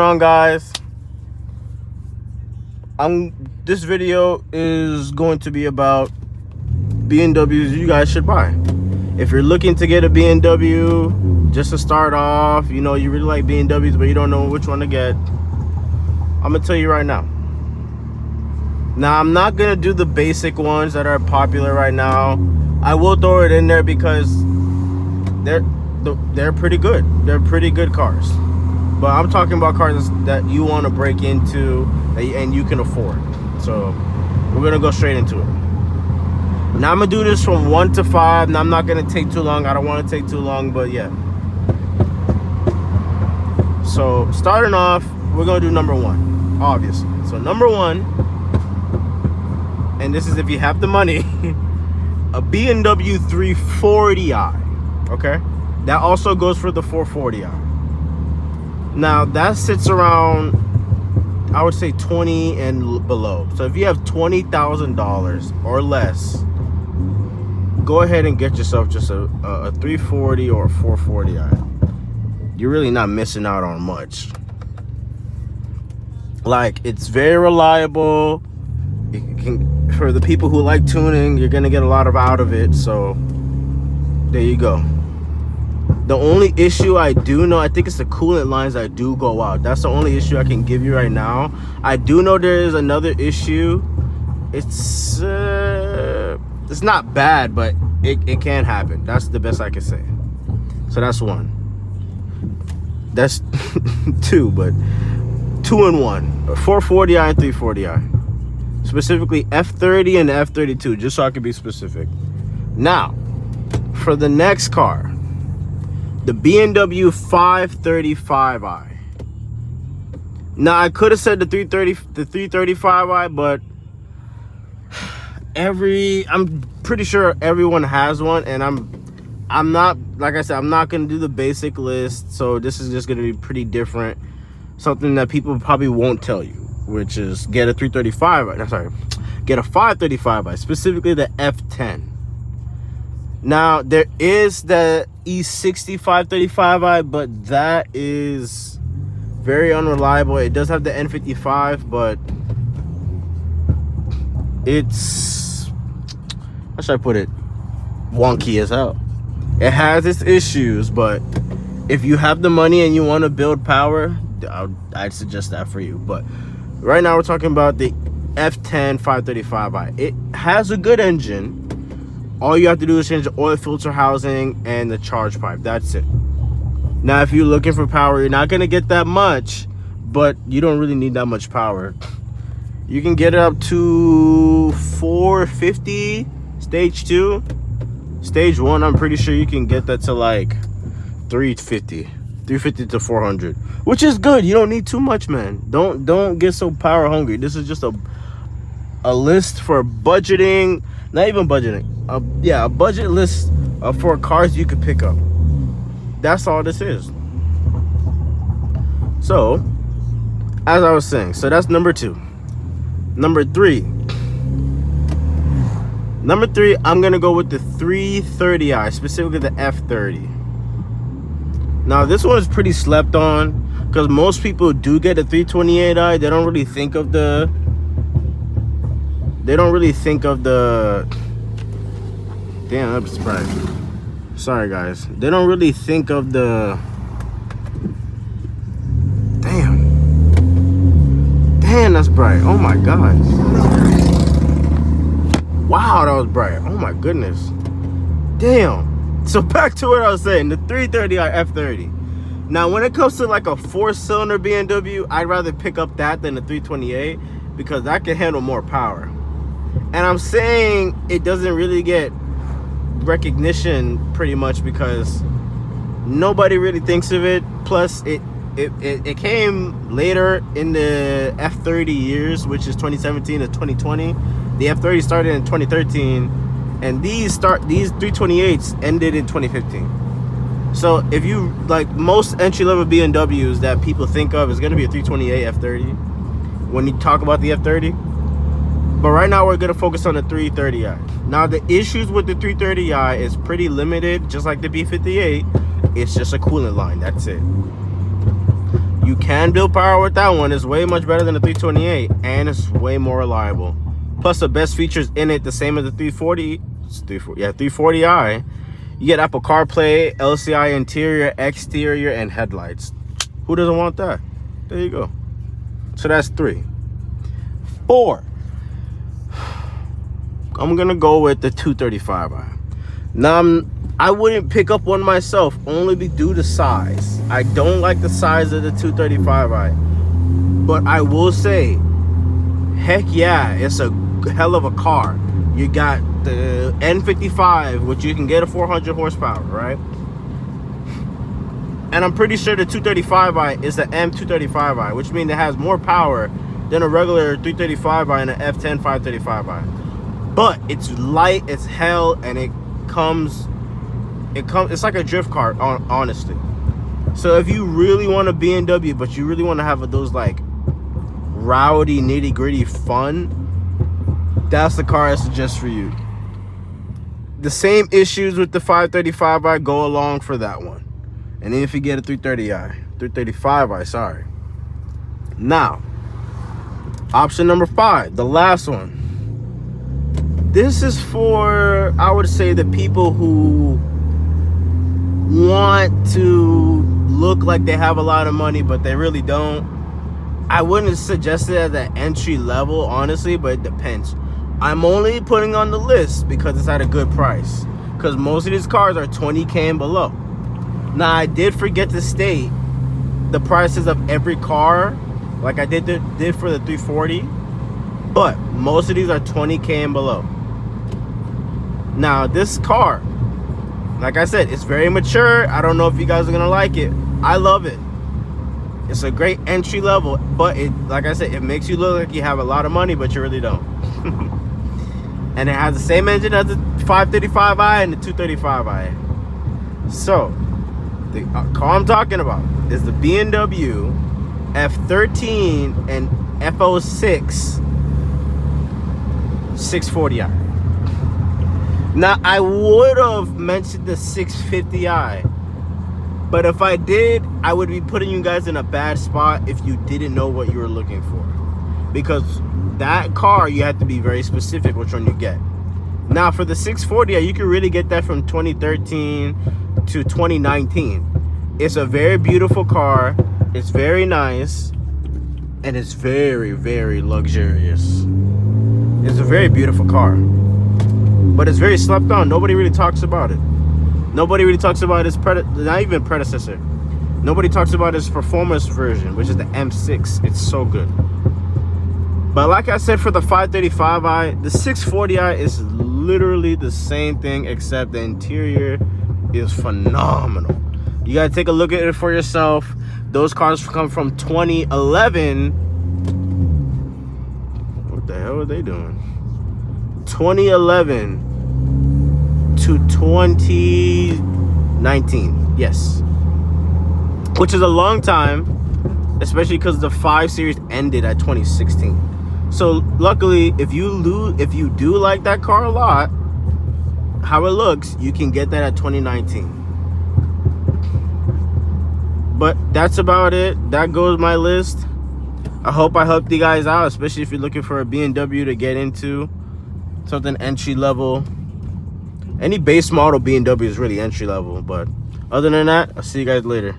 On, guys, this video is going to be about BMWs you guys should buy. If you're looking to get a BMW just to start off, you know, you really like BMWs but you don't know which one to get, I'm gonna tell you right now. Now, I'm not gonna do the basic ones that are popular right now. I will throw it in there because they're pretty good. They're pretty good cars. But I'm talking about cars that you want to break into and you can afford. So we're going to go straight into it. Now I'm going to do this from 1 to 5. Now I'm not going to take too long. I don't want to take too long, but yeah. So starting off, we're going to do number 1, obviously. So number 1, and this is if you have the money, a BMW 340i, okay? That also goes for the 440i. Now that sits around, I would say 20 and below. So if you have $20,000 or less, go ahead and get yourself just a 340 or a 440i. You're really not missing out on much. Like, it's very reliable. For the people who like tuning, you're gonna get a lot out of it. So there you go. The only issue I do know, I think it's the coolant lines that do go out. That's the only issue I can give you right now. I do know there is another issue. It's not bad, but it can happen. That's the best I can say. So that's 1. That's 2, but 2 and 1. 440i and 340i. Specifically F30 and F32, just so I can be specific. Now, for the next car, the BMW 535i. Now, I could have said the 335i, but I'm pretty sure everyone has one, and I'm not, like I said, I'm not gonna do the basic list, so this is just gonna be pretty different. Something that people probably won't tell you, which is get a 535i, specifically the F10. Now, there is the E60 535i, but that is very unreliable. It does have the N55, but it's, how should I put it, wonky as hell. It has its issues, but if you have the money and you want to build power, I'd suggest that for you. But right now we're talking about the F10 535i. It has a good engine. All you have to do is change the oil filter housing and the charge pipe. That's it. Now, if you're looking for power, you're not going to get that much, but you don't really need that much power. You can get it up to 450, stage 2. Stage 1, I'm pretty sure you can get that to like 350 to 400, which is good. You don't need too much, man. Don't get so power hungry. This is just a list for budgeting. Not even budgeting. A budget list for cars you could pick up. That's all this is. So, as I was saying, so that's number 2. Number 3, I'm gonna go with the 330i, specifically the F30. Now, this one is pretty slept on because most people do get a 328i. They don't really think of the. Damn, that's bright. Sorry, guys. They don't really think of the. Damn, that's bright. Oh my god. Wow, that was bright. Oh my goodness. Damn. So back to what I was saying, the 330i F30. Now, when it comes to like a 4-cylinder BMW, I'd rather pick up that than the 328 because that can handle more power. And I'm saying it doesn't really get recognition pretty much because nobody really thinks of it. Plus, it came later in the F30 years, which is 2017 to 2020. The F30 started in 2013, and these 328s ended in 2015. So if you like, most entry-level BMWs that people think of is going to be a 328 F30 when you talk about the F30. But right now we're going to focus on the 330i. Now, the issues with the 330i is pretty limited, just like the B58. It's just a coolant line, that's it. You can build power with that one. It's way much better than the 328, and it's way more reliable. Plus, the best features in it, the same as the 340. 340i. You get Apple CarPlay, LCI interior, exterior, and headlights. Who doesn't want that? There you go. So that's 3. 4. I'm gonna go with the 235i. Now, I wouldn't pick up one myself, only due to size. I don't like the size of the 235i. But I will say, heck yeah, it's a hell of a car. You got the N55, which you can get a 400 horsepower, right? And I'm pretty sure the 235i is the M235i, which means it has more power than a regular 335i and an F10 535i. But it's light as hell, and it's like a drift car, honestly. So if you really want a BMW, but you really want to have those like rowdy, nitty gritty fun, that's the car I suggest for you. The same issues with the 535i go along for that one. And then if you get a 335i, sorry. Now, option number 5, the last one. This is for, I would say, the people who want to look like they have a lot of money, but they really don't. I wouldn't suggest it as an entry level, honestly, but it depends. I'm only putting on the list because it's at a good price. Because most of these cars are 20K and below. Now, I did forget to state the prices of every car, like I did for the 340. But most of these are 20K and below. Now, this car, like I said, it's very mature. I don't know if you guys are going to like it. I love it. It's a great entry level, but like I said, it makes you look like you have a lot of money, but you really don't. And it has the same engine as the 535i and the 235i. So, the car I'm talking about is the BMW F13 and F06 640i. Now, I would have mentioned the 650i, but if I did, I would be putting you guys in a bad spot if you didn't know what you were looking for. Because that car, you have to be very specific which one you get. Now, for the 640i, you can really get that from 2013 to 2019. It's a very beautiful car. It's very nice. And it's very, very luxurious. It's a very beautiful car. But it's very slept on. Nobody really talks about it. Nobody really talks about his not even predecessor. Nobody talks about his performance version, which is the M6. It's so good. But like I said, for the 535i, the 640i is literally the same thing, except the interior is phenomenal. You gotta take a look at it for yourself. Those cars come from 2011. What the hell are they doing? 2011 to 2019. Yes. Which is a long time, especially because the 5 Series ended at 2016. So luckily, if you do like that car a lot, how it looks, you can get that at 2019. But that's about it. That goes my list. I hope I helped you guys out, especially if you're looking for a BMW to get into, something entry level. Any base model BMW is really entry level, but other than that, I'll see you guys later.